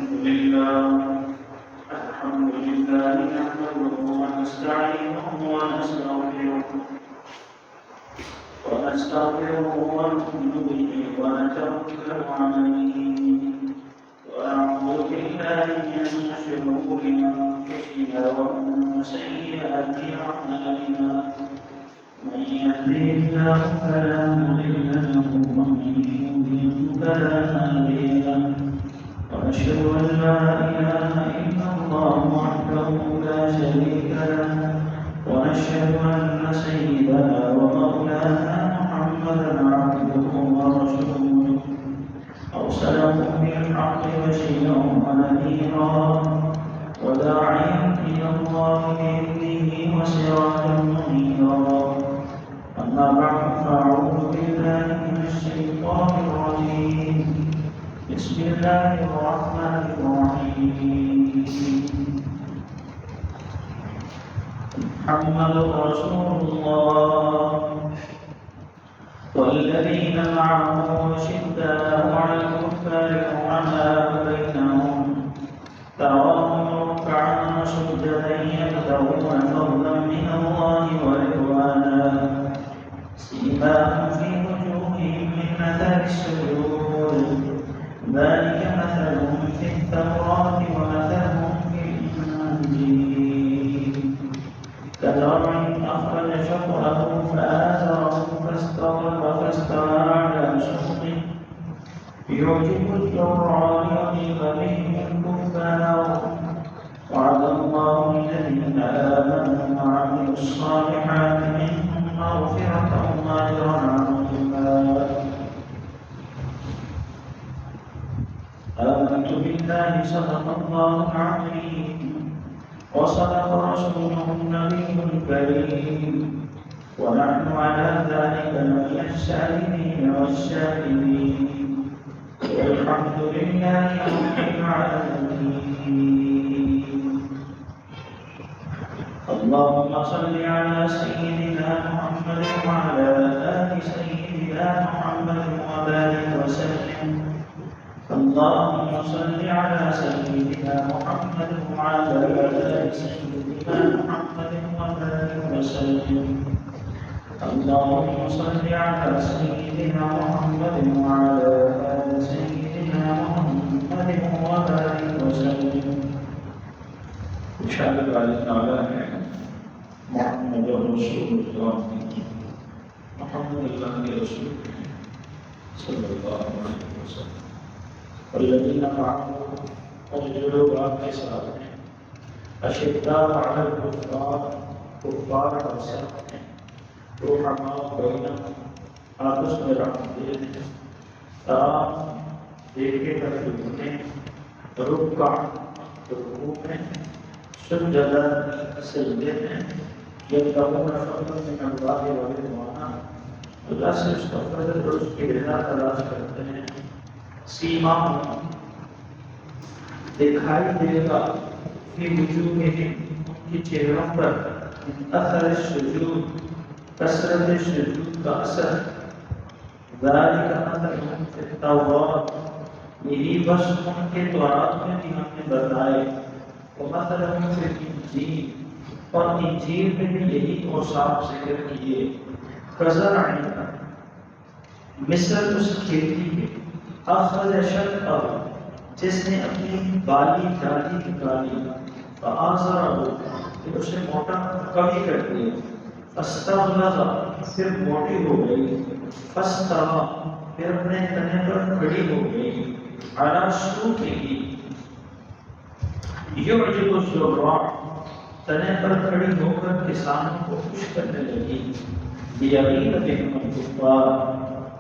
الحمد لله نحمده ونستعينه ونستغفره ونؤمن به ونتوكل عليه ونعوذ بالله من شرور أنفسنا ومن سيئات أعمالنا من يهده الله فلا مضل له ومن يضلل فلا هادي له وأشهد أن لا إله إلا الله وحده لا شريك له ونشهد أن سيدنا ومولانا محمدا عبده ورسوله أرسله بالحق بشيرا ونذيرا وداعيا إلى الله بإذنه وسراجا منيرا أما بعد فأعوذ بالله من الشيطان الرجيم بسم الله الرحمن الرحيم محمد رسول الله والذين معه أشداء على الكفار رحماء بينهم تراهم ركعا سجدا يبتغون فضلا من الله ورضوانا سيماهم في وجوههم من أثر السجود ذلك مثلهم في التوراة ومثلهم في الإنجيل كزرع أخرج شطأه فآزره فاستوى على سوقه يعجب الزراع ليغيظ بهم الكفار وعد الله الذين آمنوا وعملوا الصالحات منهم مغفرة وأجرا عظيما آمنت بالله صدق الله العظيم وصدق رسوله النبي الكريم ونحن على ذلك من الشاهدين والشاهدين والحمد لله رب العالمين اللهم صل على سيدنا محمد وعلى آل سيدنا محمد وبارك وسلم اللهم صل على سيدنا محمد وعلى آل سيدنا محمد وبارك وسلم اللهم صل على سيدنا محمد وعلى آل سيدنا محمد وبارك وسلم اشهد ان لا اله الا محمد رسول الله محمد الله رسول صلى الله عليه وسلم والذين معه أجلوا کے ساتھ ہیں اشداء على الكفار کفار اور ساتھ ہیں رحماء بینہم آپس میں رحمت دیتے ہیں ترام دیکھے کر دکھنے رکع رکوع میں سجدہ سجدے ہیں یبتغون فضلا من اللہ ورضوانا اللہ سے اس کا فضل اور اس کی رضا تلاش کرتے ہیں سیما دکھائی دے گا فی وجوہہم ان کی چہروں پر اثر السجود کثرت سجود کا اثر ذالک مثلہم فی التوراۃ یہی بس ان کے تورات میں بھی ہم نے بتائے ومثلہم فی الانجیل اور انجیل میں بھی یہی اوصاف ذکر کیے کزرع مثل اس کھیتی کے اخرج شطأہ جس نے اپنی بالی ڈالی نکالی فآزرہ پھر اسے موٹا کمی کر دیا فاستغلظ پھر موٹی ہو گئی فاستوى پھر اپنے تنے پر کھڑی ہو گئی علی سوقہ یعجب الزراع تنے پر کھڑی ہو کر کسانوں کو خوش کرنے لگی لیغیظ بہم الکفار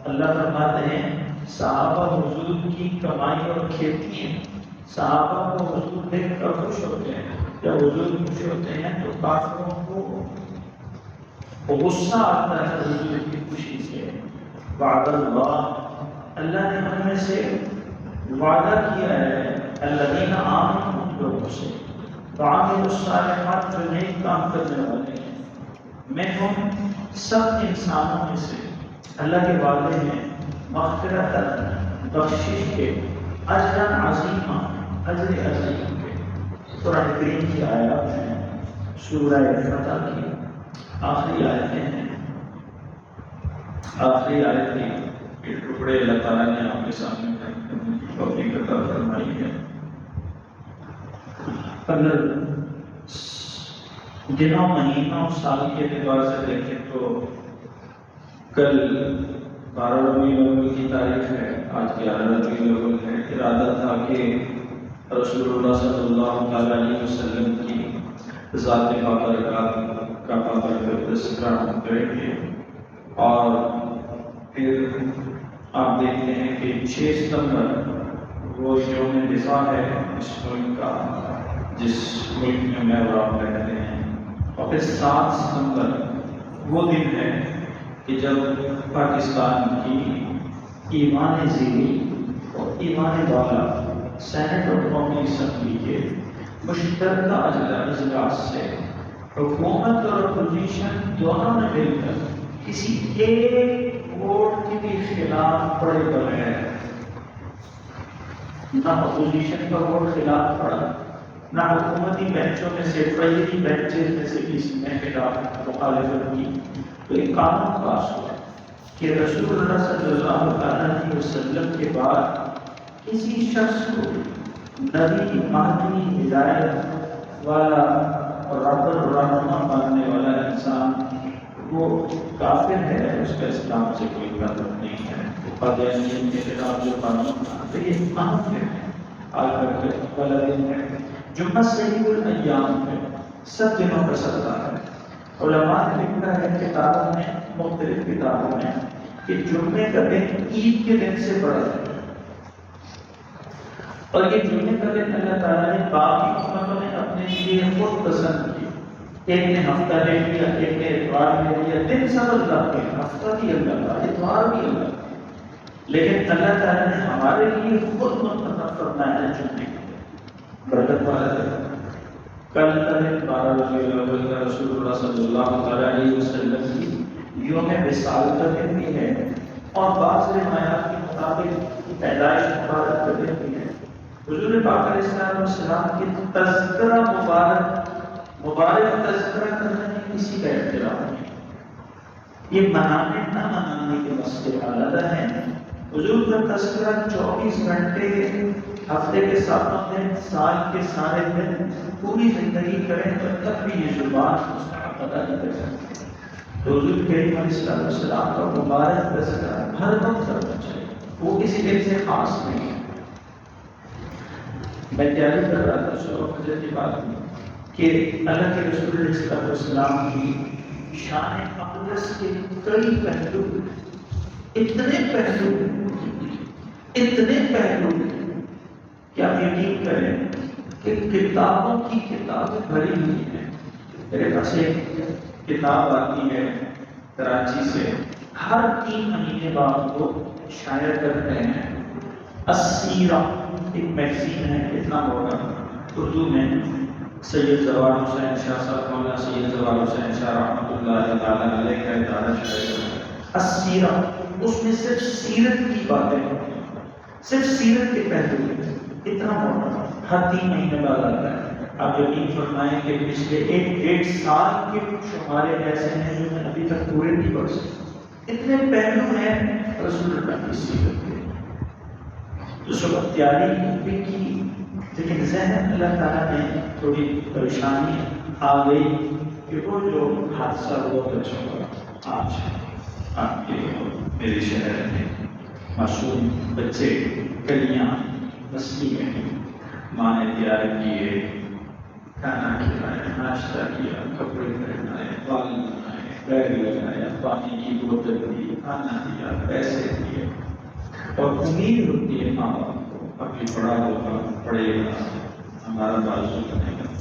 اللہ فرماتے ہیں صحابہ حضور کی کمائی اور کھیتی ہیں صحابہ کو حضور دیکھ کر خوش ہوتے ہیں جب حضور خوش ہوتے ہیں تو کافروں کو غصہ آتا ہے حضور کی خوشی سے وعد اللہ اللہ نے ہم میں سے وعدہ کیا ہے الذین آمنوا ان لوگوں سے وعملوا الصالحات جو نیک کام کرنے والے ہیں منہم سب انسانوں میں سے اللہ کے وعدے ہیں مغفرت بخشش کے اجر عظیمہ اجر عظیم کے قرآن کریم کی آیات ہیں، سورہ فتح کی آخری آیتیں ہیں، آخری آیتیں کے ٹکڑے اللہ تعالیٰ نے آپ کے سامنے توفیق عطا فرمائی ہے۔ اگر دنوں مہینوں سال کے اعتبار سے دیکھیں تو کل 12 ربیع الاول کی تاریخ ہے، آج 11 ربیع الاول ہے۔ ارادہ تھا کہ رسول اللہ صلی اللہ علیہ وسلم کی ذات بابرکات کا بابرکت تذکرہ ہم کریں گے، اور پھر آپ دیکھتے ہیں کہ 6 ستمبر وہ یوم دفاع ہے اس ملک کا، جس ملک میں میں اور آپ رہتے ہیں، اور پھر 7 ستمبر وہ دن ہے کہ جب پاکستان کی ایمان زیری اور ایمان والا سینٹ اور قومی اسمبلی کے مشترکہ اجلاس سے حکومت اور اپوزیشن دونوں نے مل کر کسی ایک ووٹ کے بھی خلاف پڑے بغیر، نہ اپوزیشن کا ووٹ خلاف پڑا، نہ حکومتی بینچوں میں سے پہلی بینچز میں سے کسی نے خلاف مخالفت کی، تو ایک قانون پاس ہوا کہ رسول اللہ صلی اللہ علیہ وسلم کے بعد کسی شخص کو نبی مہدی ہدایت والا اور رہنما ماننے والا انسان وہ کافر ہے، اس کا اسلام سے کوئی تعلق نہیں ہے۔ قادیانیت کے خلاف جو قانون تھا تو یہ اہم ہے، آج والا دن ہے، جمعہ سید الایام ہے، سب دنوں کا سردار ہے۔ علماء نے لکھا ہے کتابوں میں، مختلف کتابوں میں، کہ جمعے کا دن عید کے دن سے بڑا ہے، اور یہ جمعے کا دن اللہ تعالیٰ نے باقی امتوں نے اپنے لیے خود پسند کی۔ ایک نے ہفتہ لے لیا، ایک نے اتوار لے لیا، دن سب اللہ کے، ہفتہ بھی اللہ کا، اتوار بھی اللہ کا، لیکن اللہ تعالیٰ نے ہمارے لیے خود منتخب فرمایا ہے جمعے کا برکت والا دن۔ کل کا دن 12 ربیع الاول کا رسول اللہ صلی اللہ علیہ وسلم کی یوم وصال کا دن بھی ہے، اور بعض روایات کے مطابق پیدائش مبارک کا دن بھی ہے۔ حضور پاک علیہ السلام کی تذکرہ مبارک تذکرہ کرنے میں کسی کا اختلاف نہیں، یہ منانے نہ منانے کے مسئلے علیحدہ ہیں۔ حضور کا تذکرہ 24 گھنٹے ہفتے کے 7 دن، سال کے سارے دن، پوری زندگی کریں تو تب بھی یہ زبان اس کا پتہ نہیں کر سکتے۔ تو حضور کریم علیہ السلام کا مبارک تذکرہ ہر وقت کرنا چاہیے، وہ کسی دن سے خاص نہیں ہے۔ میں تیاری کر رہا تھا صبح فجر کی بات میں کہ اللہ کے رسول علیہ السلام کی شان اقدس کے کئی پہلو، اتنے پہلو کہ آپ یقین کریں کہ کتابوں کی کتابیں بھری ہوئی ہیں۔ میرے پاس ایک کتاب آتی ہے کراچی سے، ہر 3 مہینے بعد وہ شائع کرتے ہیں، السیرہ ایک میگزین ہے، اتنا ہوگا، اردو میں سید زوال حسین شاہ صاحب، مولانا سید زوال حسین شاہ رحمۃ اللہ تعالیٰ علیہ کا ادارہ شائع کرتا ہے السیرہ۔ اس میں صرف سیرت کی باتیں ہوتی ہیں، صرف سیرت کے پہلو، اتنا موٹا، ہر 3 مہینے بعد آتا ہے۔ آپ یقین فرمائیں کہ پچھلے 1-1.5 سال کے شمارے ایسے ہیں جو میں ابھی تک پورے نہیں پڑھ سکتا، اتنے پہلو ہیں رسول اللہ کی سیرت کے۔ تو صبح تیاری بھی کی، لیکن ذہن اللہ تعالیٰ نے تھوڑی پریشانی آ گئی کہ وہ جو حادثہ ہوا بچوں کا آج آپ کے میرے شہر میں معصوم بچے کلیاں مسلی میں، ماں نے تیار کیے، کھانا کھلایا، ناشتہ کیا، کپڑے پہنائے، بال بنائے، بیگ لگایا، پانی کی بوتل دی، کھانا دیا، پیسے دیے، اور امید ہوتی ہے ماں باپ کو ابھی بڑا ہوگا، پڑھے گا، ہمارا بازو بنے گا،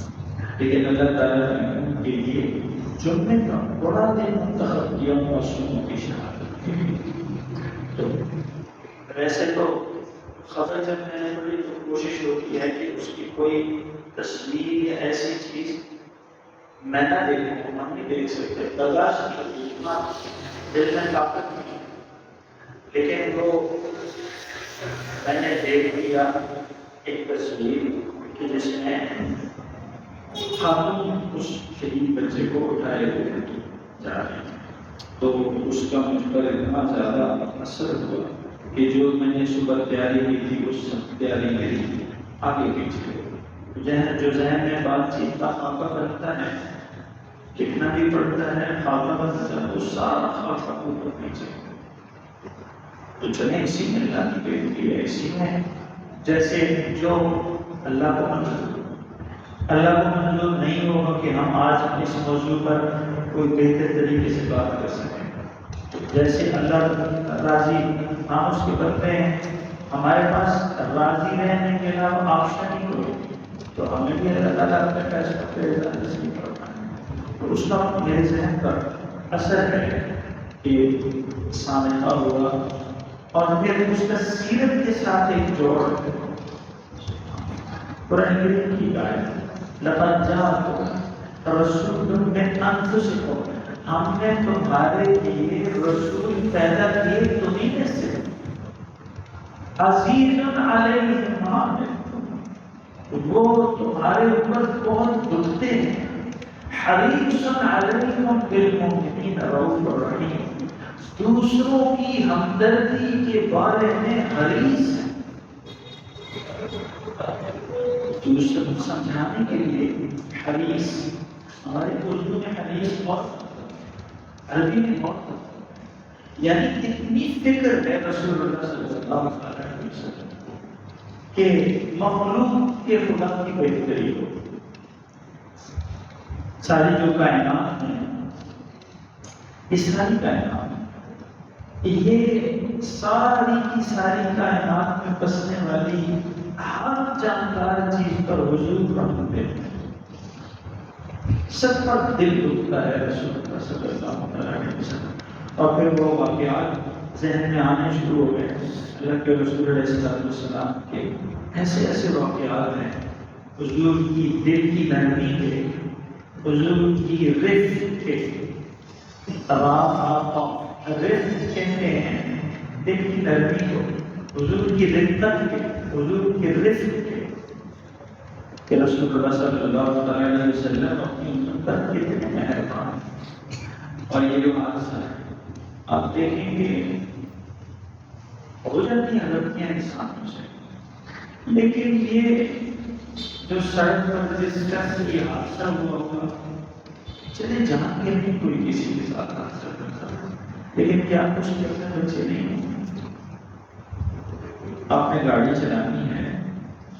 لیکن اللہ تعالیٰ نے ان کے لیے جمعے کا بڑا دن منتخب کیا معصوموں کی شہادت کے لیے۔ تو ویسے تو خبر جب میں نے پڑھی تو کوشش ہوتی ہے کہ اس کی کوئی تصویر یا ایسی چیز میں نہ دیکھوں، ہم نہیں دیکھ سکتے، برداشت نہیں ہوتی، دل میں طاقت نہیں، لیکن وہ میں نے دیکھ لیا ایک تصویر کہ جس میں خاتون اس شہید بچے کو اٹھائے ہوئے جا رہے ہیں، تو اس کا مجھ پر اتنا زیادہ اثر ہوا کہ جو میں نے صبح تیاری کی تھی اس تیاری میری آگے پیچھے جو ذہن میں بات چیت کا خاکہ بنتا ہے، کتنا بھی پڑھتا ہے خاکہ بنتا ہے، اس سارا خاکہ اوپر پیچھے تو چلیں اسی میں اللہ کی بےنتی ہے، اسی میں جیسے جو اللہ کو منظور نہیں ہوگا کہ ہم آج اس موضوع پر کوئی بہتر طریقے سے بات کر سکیں، جیسے اللہ راضی ہم اس کے کرتے ہیں، ہمارے پاس راضی رہنے کے علاوہ آپشن ہی کوئی، تو ہمیں بھی اللہ تعالیٰ اپنے فیصلہ پہ تسلیم کرنا ہے، تو اس کا میرے ذہن پر اثر ہے کہ سامنے ہوا اور پھر اس کا سیرت کے ساتھ ایک جوڑ قرآن کریم کی آیت لقد جاءکم رسول من انفسکم، ہم نے تمہارے لیے رسول پیدا کیے تمہیں میں سے، عزیز علیہ ما عنتم، وہ تمہارے اوپر بہت دکھتے ہیں، حریص علیکم بالمؤمنین رؤوف رحیم، دوسروں کی ہمدردی کے بارے میں حریص ہے، دوسروں کو سمجھانے کے لیے حریص، ہمارے اردو میں حریص بہت، عربی میں بہت، یعنی اتنی فکر ہے رسول اللہ صلی اللہ علیہ وسلم کہ مخلوق کے خدا کی بہتری ہو، ساری جو کائنات ہے، اس ساری کائنات یہ ساری کی ساری کائنات میں بسنے والی ہر جاندار چیز پر حضور رحمت ہے، سب پر دل دکھتا ہے رسول اللہ صلی اللہ علیہ وسلم، اور پھر وہ واقعات ذہن میں آنے شروع ہو گئے، اللہ کے رسول علیہ السلام کے ایسے ایسے واقعات ہیں، حضور کی دل کی نرمی کے، حضور کی رفق کے، رفق کہتے ہیں دل کی نرمی کو، حضور کی رقت کے، حضور کی رفق کے، کہ رسول اللہ صلی اللہ علیہ وسلم اپنی امت پر کتنے مہربان، اور یہ جو حادثہ ہے آپ دیکھیں گے ہو جاتی ہیں غلطیاں انسانوں سے، لیکن یہ جو سڑک پر جس طرح سے یہ حادثہ ہوا ہوگا، چلے جان کے بھی کوئی کسی کے ساتھ حادثہ کرتا ہے، لیکن کیا کچھ کرنے بچے نہیں ہوں، آپ نے گاڑی چلانی ہے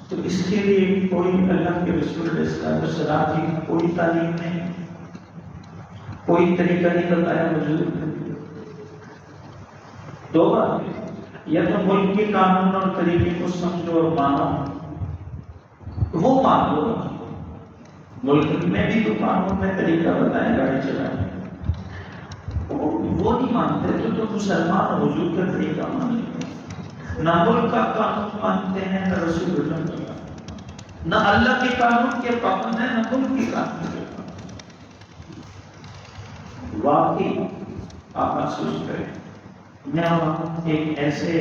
تو اس کے لیے کوئی اللہ کے رسول علیہ السلام کی کوئی تعلیم نہیں، کوئی طریقہ نہیں بتایا حضور، دو باتیں، یا تو ملک کے قانون اور طریقے کو سمجھو اور مانو، وہ مان لو، ملک میں بھی تو قانون میں طریقہ بتائیں گاڑی چلانے، وہ نہیں مانتے تو مسلمان حضور کا طریقہ مان لیں، نہ ملک کا قانون مانتے ہیں نہ رسول اللہ کا، نہ اللہ کے قانون کے پابند ہیں نہ ملک کے قانون کے پابند، واقعی آپ محسوس کریں، میں ایک ایسے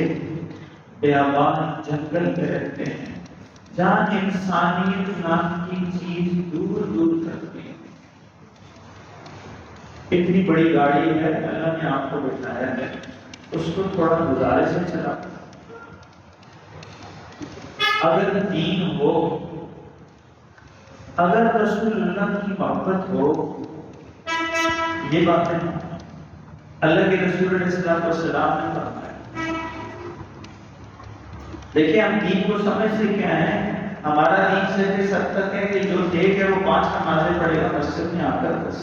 بیابان جنگل پہ رہتے ہیں جہاں انسانیت نام کی چیز دور دور کرتی ہے، اتنی بڑی گاڑی ہے اللہ نے آپ کو بٹھایا ہے، اس کو تھوڑا گزارے سے چلا، اگر دین ہو، اگر رسول اللہ کی محبت ہو، یہ باتیں اللہ کے رسول علیہ السلام نے فرمایا، دیکھیں ہم دین کو سمجھتے کیا ہے، ہمارا دین صرف اس حد تک ہے کہ جو نیک ہے وہ 5 نمازیں پڑھے گا مسجد میں آ کر، بس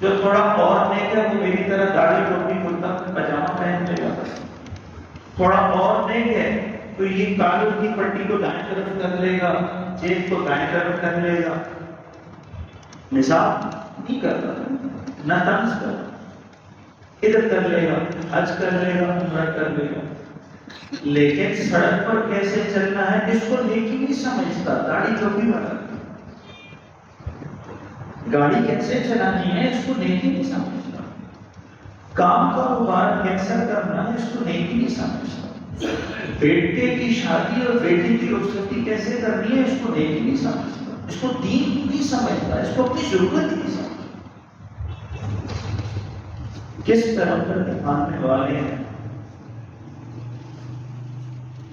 جو تھوڑا اور نیک ہے وہ میری طرح داڑھی ٹوپی کرتا پاجامہ پہن لے گا، بس تھوڑا اور نیک ہے تو یہ کالوں کی پٹی کو دائیں طرف کر لے گا، جیب کو دائیں طرف کر لے گا، نصاب نہیں کرتا، نہ طنز کرتا، ادھر کر لے گا، حج کر لے گا، عمرہ کر لے گا، لیکن سڑک پر کیسے چلنا ہے اس کو نیکی نہیں سمجھتا، داڑھی ٹوپی والا، گاڑی کیسے چلانی ہے اس کو نیکی نہیں سمجھتا، کام کاروبار کیسا کرنا ہے اس کو نیکی نہیں سمجھتا، بیٹے کی شادی اور بیٹی کی رخصتی کیسے کرنی ہے اس کو نیک نہیں سمجھتا، اس کو دین نہیں سمجھتا، اس کو اپنی ضرورت ہی نہیں سمجھتا۔ کس طرح پر دکھانے والے ہیں؟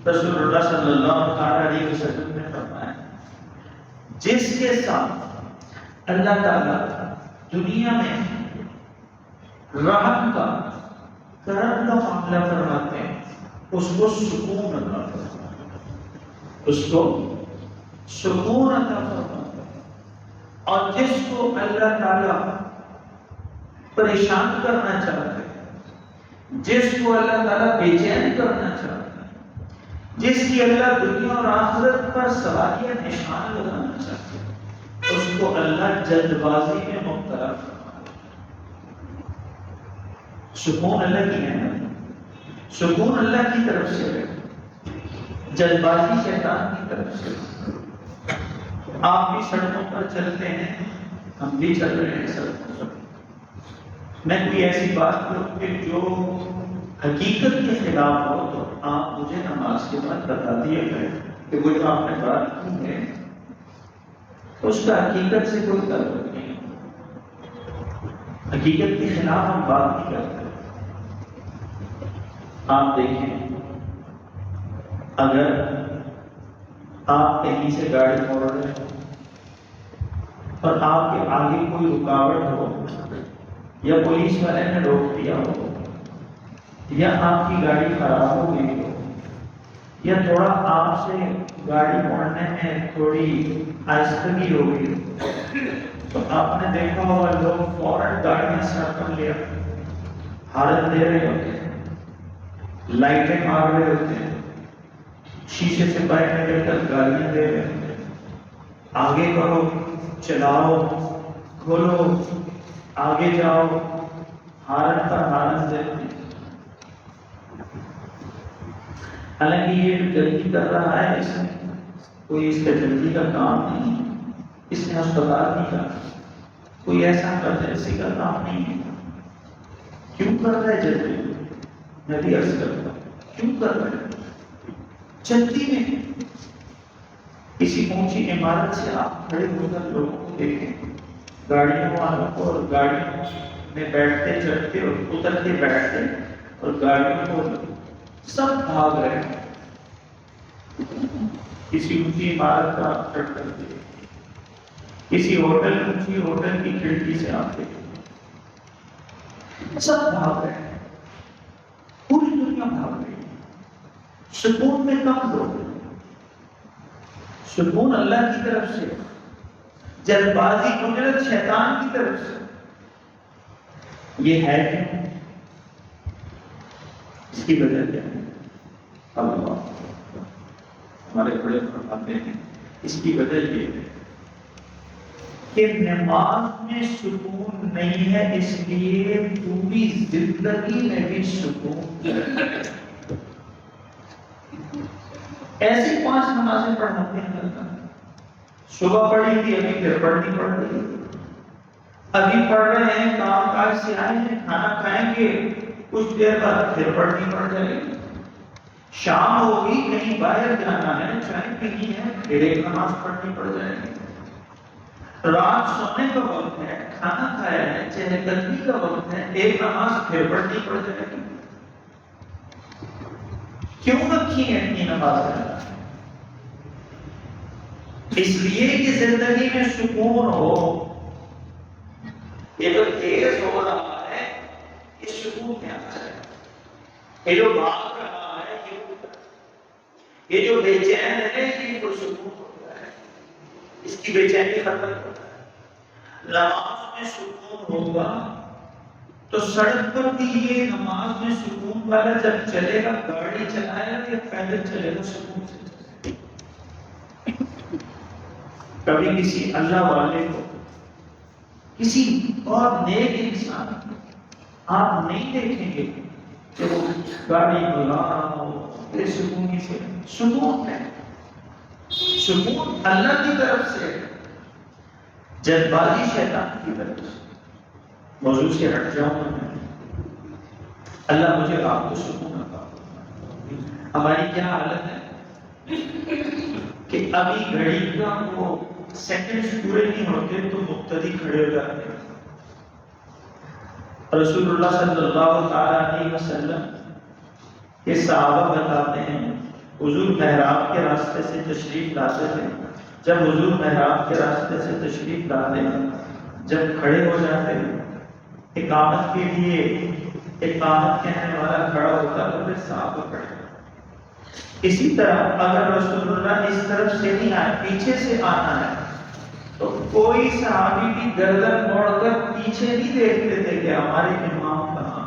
رسول اللہ صلی اللہ علیہ وسلم نے فرمایا جس کے ساتھ اللہ تعالیٰ دنیا میں رحم کا کرم کا معاملہ فرماتے ہیں اس کو سکون عطا فرماتے ہیں، اس کو سکون عطا فرماتے ہیں، اور جس کو اللہ تعالیٰ پریشان کرنا چاہتے ہیں، جس کو اللہ تعالیٰ بے چین کرنا چاہتے ہیں، جس کی اللہ دنیا اور آخرت پر سواریہ نشان لگانا چاہتے ہیں، اس کو اللہ جلد بازی میں مبتلا فرماتا ہے۔ سکون اللہ کی نعمت، سکون اللہ کی طرف سے ہے، جلد بازی شیطان کی طرف سے۔ آپ بھی سڑکوں پر چلتے ہیں، ہم بھی چل رہے ہیں سڑکوں پر، میں کوئی ایسی بات کروں کہ جو حقیقت کے خلاف ہو تو آپ مجھے نماز کے بعد بتا دیے گئے کہ وہ جو آپ نے بات کی ہے اس کا حقیقت سے کوئی تعلق نہیں، حقیقت کے خلاف ہم بات نہیں کرتے۔ آپ دیکھیں، اگر آپ کہیں سے گاڑی موڑ رہے ہو اور آپ کے آگے کوئی رکاوٹ ہو، یا پولیس والے نے روک دیا ہو، یا آپ کی گاڑی خراب ہو گئی ہو، یا تھوڑا آپ سے گاڑی موڑنے میں تھوڑی آہستگی ہو گئی ہو، تو آپ نے دیکھا ہوگا لوگ فوراً گاڑیاں سٹارٹ کر لیا، ہارن دے رہے ہوتے ہیں، لائٹیں مار رہے ہوتے ہیں، شیشے سے باہر نکل کر گالیاں دے رہے ہوتے ہیں، آگے کرو، چلاؤ، کھولو، آگے جاؤ، ہارن پر ہارن دیتے ہیں۔ حالانکہ یہ جو جلدی کر رہا ہے اس میں کوئی اس کا جلدی کا کام نہیں ہے، اس نے ہسپتال نہیں کا، کوئی ایسا ایمرجنسی کا کام نہیں ہے۔ کیوں کر رہا ہے جلدی؟ میں بھی عرض کرتا ہوں، کیوں کر رہا ہے جلدی میں؟ کسی اونچی عمارت سے آپ کھڑے ہو کر لوگوں کو دیکھیں، گاڑیوں والوں کو، اور گاڑیوں میں بیٹھتے چڑھتے اور اترتے بیٹھتے، اور گاڑیوں کو سب بھاگ رہے ہیں۔ کسی اونچی عمارت کا آپ چڑھ کر دیکھیں، کسی ہوٹل اونچی ہوٹل کی کھڑکی سے آپ دیکھیں، سب بھاگ رہے ہیں، پوری دنیا بھاگ رہی ہے۔ سکون میں کم لوگ، سکون اللہ کی طرف سے، جلد بازی قدرت شیطان کی طرف سے۔ یہ ہے کیوں؟ اس کی وجہ کیا ہے؟ اللہ ہمارے بڑے فرماتے ہیں اس کی وجہ یہ ہے کہ نماز میں سکون نہیں ہے، اس لیے پوری زندگی میں بھی سکون ایسی 5 نمازیں پڑھاتے ہیں اللہ، صبح پڑھی تھی، ابھی پھر پڑھنی پڑ رہی، ابھی پڑھ رہے ہیں، کام کاج سے آئے ہیں، کھانا کھائیں گے، کچھ دیر بعد پھر پڑھنی پڑ جائے گی، شام ہوگی، کہیں باہر جانا ہے، چائے پینی ہے، پھر ایک نماز پڑھنی پڑ جائے گی، رات سونے کا وقت ہے، کھانا کھایا ہے، چہل قدمی کا وقت ہے، ایک نماز پھر پڑھنی پڑ جائے گی۔ کیوں رکھی ہے اتنی نمازیں؟ اس لیے کہ زندگی میں سکون ہو۔ یہ جو تیز ہو رہا ہے یہ سکون میں آتا ہے، یہ جو بھاگ رہا ہے یہ جو بے چین ہے یہ پرسکون ہوتا ہے، اس کی بے چینی ختم ہوتا ہے۔ نماز میں سکون ہوگا تو سڑک پر بھی یہ نماز میں سکون والا جب چلے گا، گاڑی چلائے گا یا پیدل چلے گا، سکون سے چلے گا۔ کبھی کسی اللہ والے کو، کسی اور نیک انسان آپ نہیں دیکھیں گے کہ وہ گاڑی بلا رہا ہو بے سکونی سے۔ سکون ہے، سکون اللہ کی طرف سے، جلد بازی شیطان کی طرف سے۔ موضوع سے ہٹ جاؤں میں، اللہ مجھے آپ کو سکون عطا فرمائے۔ ہماری کیا حالت ہے کہ ابھی گھڑی کا وہ سیکنڈز پورے نہیں ہوتے تو مقتدی کھڑے ہو جاتے ہیں. رسول اللہ صلی اللہ تعالی علیہ وسلم کے صحابہ بتاتے ہیں حضور محراب کے راستے سے تشریف لاتے تھے. جب حضور محراب کے راستے سے تشریف لاتے ہیں، جب کھڑے ہو جاتے ہیں اقامت کے لیے، اقامت کہنے والا کھڑا ہوتا تو پھر صحابہ کھڑے. اسی طرح اگر رسول اللہ اس طرف سے نہیں آئے، پیچھے سے آنا ہے، تو کوئی صحابی بھی گردن موڑ کر پیچھے نہیں دیکھتے تھے کہ ہمارے امام کہاں.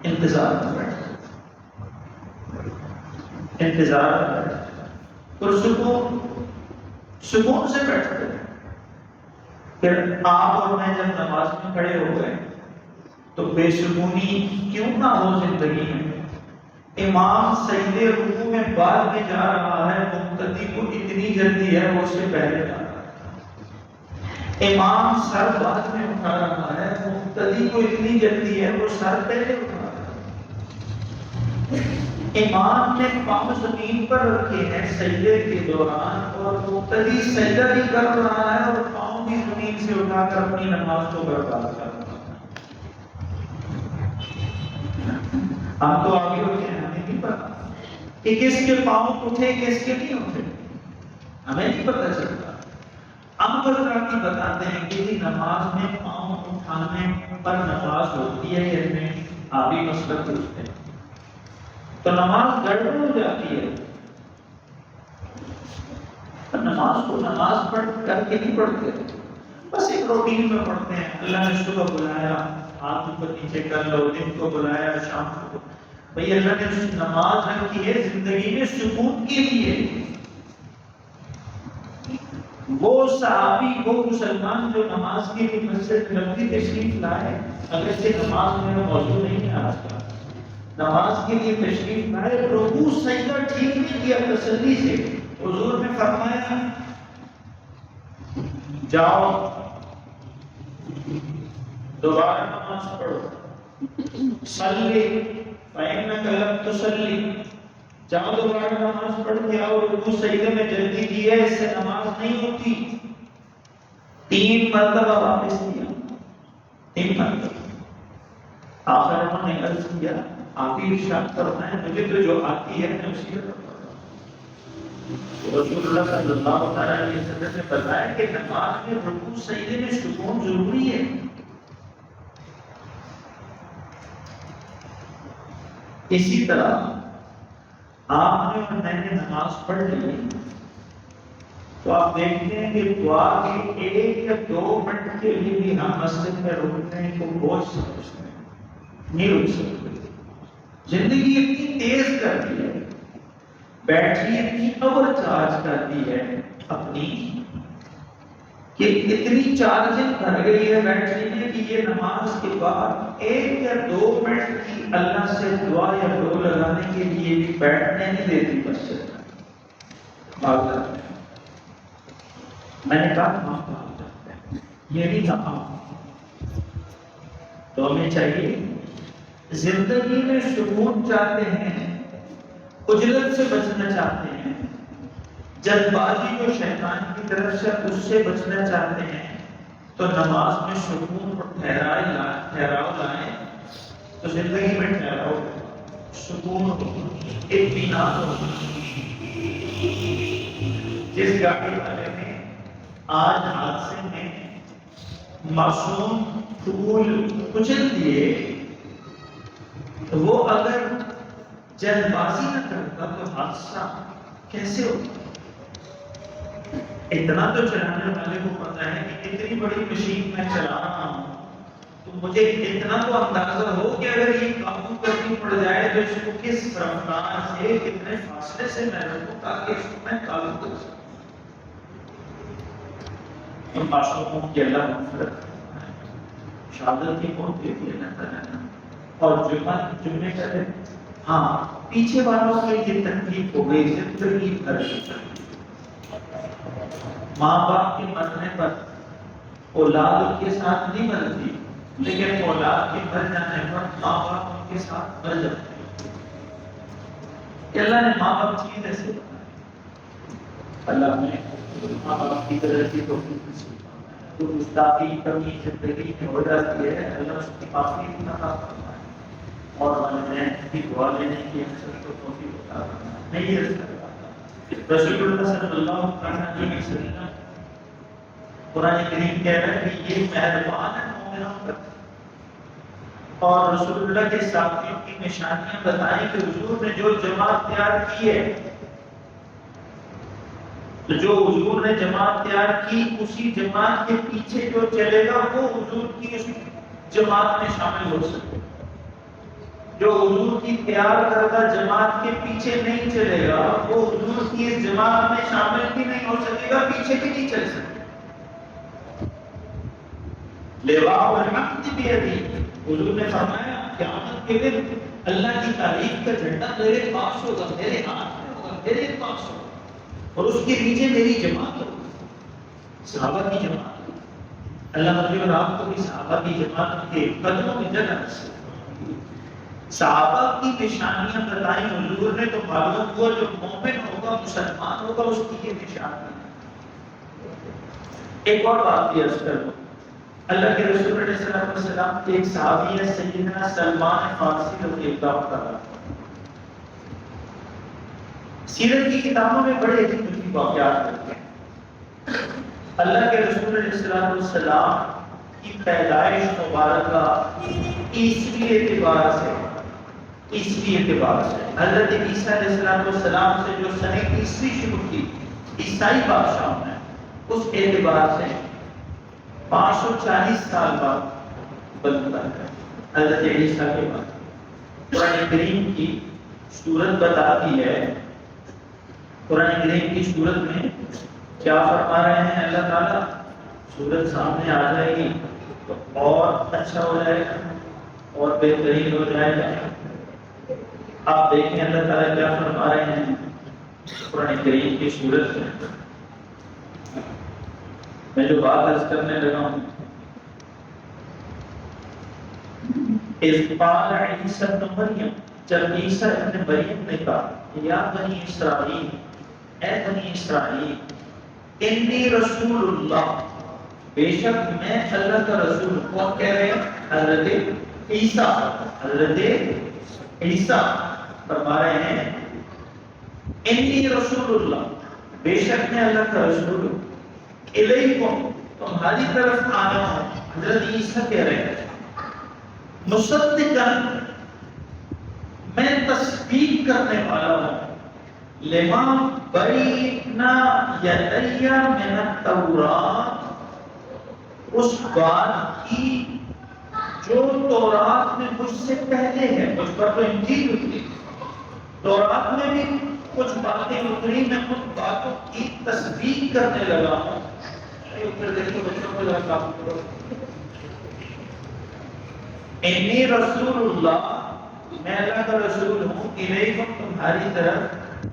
انتظار میں بیٹھے، انتظار میں بیٹھے، پرسکون سکون سے بیٹھتے تھے. پھر آپ اور میں جب نماز میں کھڑے ہو گئے تو بے سکونی کیوں نہ ہو زندگی میں. امام سجدے رکوع میں بعد میں جا رہا ہے، مقتدی کو اتنی جلدی ہے وہ اس سے پہلے جا رہا ہے. امام سر بعد میں اٹھا رہا ہے، مقتدی کو اتنی جلدی ہے وہ سر پہلے اٹھا رہا ہے. امام نے پاؤں زمین پر رکھے ہیں سجدے کے دوران اور مقتدی سجدہ بھی کر رہا ہے اور پاؤں بھی زمین سے اٹھا کر اپنی نماز کو برباد کر رہا ہے. ہم تو آگے ہوتے ہیں، ہمیں نہیں پتا کہ کس کے پاؤں اٹھے کس کے نہیں اٹھے، ہمیں نہیں پتا چلتا. اب حضرات بتاتے ہیں کہ نماز میں پاؤں اٹھانے پر نماز ہوتی ہے کہ نہیں. آپ ہی مسئلہ پوچھتے ہیں تو نماز گڑبڑ ہو جاتی ہے. نماز کو نماز پڑھ کر کے نہیں پڑھتے، بس ایک روٹین میں پڑھتے ہیں. اللہ نے صبح بلایا ہاتھ اوپر نیچے کر لو، دن کو بلایا شام کو. بھئی اللہ نے نماز رکھی ہے زندگی میں سکون کے لیے. وہ صحابی، وہ مسلمان جو نماز کے لیے مسجد نبوی تشریف لائے، اگرچہ نماز میں موضوع نہیں ہے آج کا، نماز کے لیے تشریف لائے، رکوع سجدہ ٹھیک نہیں کیا تسلی سے. حضور نے فرمایا جاؤ دوبارہ نماز پڑھو، صلی فإنک لم تصلی، جاؤ دوبارہ نماز پڑھ کے آؤ. رکوع سجدے میں جلدی کی ہے، اس سے نماز نہیں ہوتی. 3 مرتبہ واپس کیا، 3 مرتبہ. آخر انہوں نے عرض کیا آپ ہی ارشاد فرمائیں، مجھے تو جو آتی ہے میں اسی کا. رسول اللہ صلی اللہ علیہ وسلم نے بتایا کہ نماز میں رکوع سجدے میں سکون ضروری ہے. اسی طرح آپ نے اور میں نے نماز پڑھ لی تو آپ دیکھتے ہیں کہ دعا کے 1 یا 2 منٹ کے لیے بھی ہم مسجد میں رکنے کو بوجھ سمجھتے ہیں، نہیں رک سکتے. زندگی اتنی تیز کر دی ہے، بیٹری اتنی اوور چارج کر دی ہے اپنی کہ اتنی چارجنگ کر گئی ہے بیٹری میں کہ یہ نماز کے بعد 1 یا 2 منٹ کی اللہ سے دعا یا دو لگانے کے لیے بھی بیٹھنے نہیں دیتی مسجد میں. میں نے کہا یہ نہیں کہا. تو ہمیں چاہیے زندگی میں سکون چاہتے ہیں، عجلت سے بچنا چاہتے ہیں، جلد بازی جو شیطان کی طرف سے اس سے بچنا چاہتے ہیں، تو نماز میں سکون اور ٹھہراؤ لائیں تو زندگی میں ٹھہراؤ، سکون، اطمینان ہو. جس گاڑی والے نے آج حادثے میں معصوم پھول کچل دیے، تو وہ اگر جلد بازی نہ کرتا تو حادثہ کیسے ہوتا؟ اتنا تو چلانے والے کو پتا ہے کہ اتنی بڑی مشین میں چلا رہا ہوں تو مجھے اتنا تو اندازہ ہو کہ اگر یہ قابو کرنی پڑ جائے تو اس کو کس رفتار سے کتنے فاصلے سے میں رکھوں تاکہ اس کو میں قابو کر سکوں. ان معصوموں کی اللہ مغفرت شہادت کی موت دیتی ہے اللہ تعالیٰ. اور جمعے کہتے ہاں پیچھے والوں کو یہ تکلیف ہو گئی، زندگی بھر ماں باپ کے مرنے پر اولاد کے ساتھ نہیں مرتی، لیکن اولاد کے مر جانے پر ماں باپ کے ساتھ مر جاتے ہیں. کہ اللہ نے ماں باپ چیز ایسے بنایا، اللہ نے ماں باپ کی طرح کی تو گستاخی کمی زندگی میں ہو جاتی ہے، اللہ اس کی معافی بھی عطا فرمائے اور والدین کی دعا لینے کی اکثر کو توفیق عطا فرمائے۔ میں یہ عرض کر رہا تھا رسول اللہ صلی اللہ علیہ وسلم قرآن کریم کہہ رہا ہے کہ یہ مہربان ہے مومنوں پر، اور رسول اللہ کے ساتھیوں کی نشانیاں بتائیں کہ حضور نے جو جماعت تیار کی ہے، تو جو حضور نے جماعت تیار کی اسی جماعت کے پیچھے جو چلے گا وہ حضور کی اس جماعت میں شامل ہو سکے، جو حضور کی تیار کردہ جماعت کے پیچھے نہیں چلے گا وہ حضور کی اس جماعت میں شامل بھی نہیں ہو سکے گا، پیچھے بھی نہیں چل سکے۔ لواء الحمد بیدی، حضور نے فرمایا قیامت کے دن اللہ کی تعریف کا جھنڈا میرے پاس ہوگا، میرے ہاتھ میں ہوگا، میرے پاس ہوگا، اور اس کے نیچے میری جماعت ہوگی، صحابہ کی جماعت۔ اللہ مجھے اور آپ کو بھی صحابہ کی جماعت کے قدموں میں جگہ نصیب۔ صحابہ کی نشانیاں بتائیں حضور نے تو معلوم ہوا جو مومن ہوگا، مسلمان ہوگا، اس کی یہ نشانی ہے۔ ایک اور بات بھی عرض کر دوں، اللہ کے رسول علیہ السلام کے ایک صحابی ہے سیدنا سلمان فارسی رضی اللہ تعالیٰ۔ سیرت کی کتابوں میں بڑے عجیب واقعات ہوتے ہیں۔ اللہ کے رسول علیہ السلام کی پیدائش مبارکہ عیسوی اعتبار سے حضرت عیسیٰ علیہ السلام سے جو سنہ عیسوی شروع کی عیسائی بادشاہوں نے، اس اعتبار سے 540 سال بعد بنتا ہے حضرت عیسیٰ کے بعد۔ قرآن کریم کی سورت بتاتی ہے، قرآن کریم کی سورت میں کیا فرما رہے ہیں اللہ تعالیٰ، سورت سامنے آ جائے گی تو اور اچھا ہو جائے گا اور بہترین ہو جائے گا۔ آپ دیکھیں اللہ تعالیٰ کیا فرما رہے ہیں قرآن کریم کی سورت میں۔ میں جو بات عرض کرنے لگا ہوں، اذ قال عیسیٰ ابن مریم، جب عیسیٰ ابن مریم نے کہا یا بنی اسرائیل، اے بنی اسرائیل، انی رسول اللہ، بے شک میں اللہ کا رسول ہوں۔ کون کہہ رہے ہیں؟ حضرت عیسیٰ۔ حضرت عیسیٰ فرما رہے ہیں انی رسول اللہ، بے شک میں اللہ کا رسول ہوں، الیکم، تمہاری طرف آیا ہوں۔ حضرت عیسیٰ کہہ رہے ہیں مصدقاً، میں تصدیق کرنے والا ہوں، لما بین یدی من التورات، اس بات کی جو تورات میں مجھ سے پہلے ہے۔ مجھ پر تو انجیل اتری، تورات میں بھی کچھ باتیں اتری، میں ان باتوں کی تصدیق کرنے لگا ہوں۔ اوپر دیکھو بچوں کو ذرا کام کرو۔ انی رسول اللہ، میں اللہ کا رسول ہوں، الیکم، تمہاری طرف،